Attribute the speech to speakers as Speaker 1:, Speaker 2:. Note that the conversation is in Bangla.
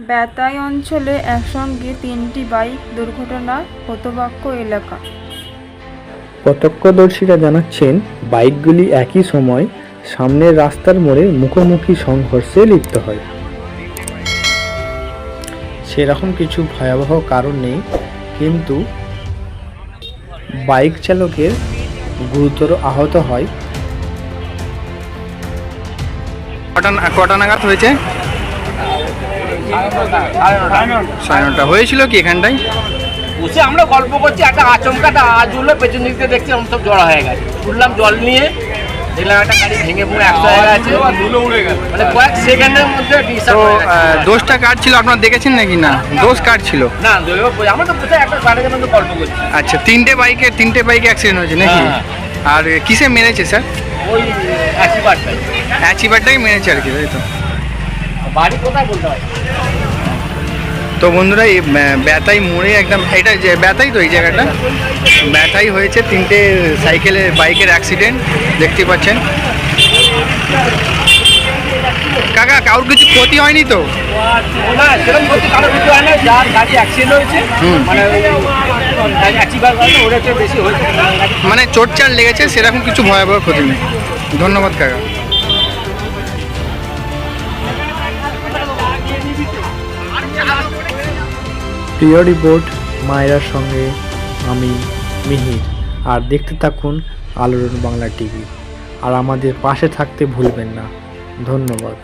Speaker 1: বেতাই অঞ্চলে একসঙ্গে 3টি বাইক দুর্ঘটনা হতবাক্য এলাকা।
Speaker 2: প্রত্যক্ষদর্শীরা জানাচ্ছেন, বাইকগুলি একই সময় সামনের রাস্তার মোড়ে মুখোমুখি সংঘর্ষে লিপ্ত হয়। সেরকম কিছু ভয়াবহ কারণ নেই, কিন্তু বাইক চালকের গুরুতর আহত হয়।
Speaker 3: কটা নাগাদ হয়েছে? 9:30 হয়েছিল কি এখানটায়?
Speaker 4: বসে আমরা গল্প করছি, একটা আচমকাটা আজ হলো, পেছন দিক থেকে দেখছি আমরা সব জড়া হয়ে গেছে। শুনলাম জল নিয়ে, দেখলাম একটা গাড়ি ভেঙে পুরো 100 হয়ে গেছে, মানে কয়েক সেকেন্ডের মধ্যে।
Speaker 3: তো দোষটা কার ছিল আপনারা দেখেছেন নাকি? না, দোষ কার ছিল?
Speaker 4: না, আমরা তো কোথায় একটা গাড়ির মধ্যে গল্প করছি।
Speaker 3: আচ্ছা, তিনটে বাইকে অ্যাক্সিডেন্ট হয়েছে নাকি? আর কিসে মেরেছে স্যার?
Speaker 4: ওই
Speaker 3: অ্যাচিভারটাই মেরেছে আর কি, তাই তো?
Speaker 4: বাড়ি কোথায় বলতে হয়?
Speaker 3: তো বন্ধুরা, এই বেতাই মোড়ে একদম, এটা যে বেতাই তো, এই জায়গাটা বেতাই হয়েছে। 3টে বাইকের অ্যাক্সিডেন্ট দেখতে পাচ্ছেন। কাকা, কারোর কিছু ক্ষতি হয়নি তো?
Speaker 4: না, সেরকম ক্ষতি কারোর কিছু হয় না। যার গাড়ি অ্যাক্সিডেন্ট হয়েছে, মানে অ্যাচিভার গাড়ি ওর একটু বেশি হয়েছে,
Speaker 3: মানে চোটচাট লেগেছে, সেরকম কিছু ভয়াবহ ক্ষতি নেই। ধন্যবাদ কাকা।
Speaker 2: প্রিয় রিপোর্ট মায়েরার সঙ্গে আমি মিহির। আর দেখতে থাকুন আলোড়ন বাংলা টিভি, আর আমাদের পাশে থাকতে ভুলবেন না। ধন্যবাদ।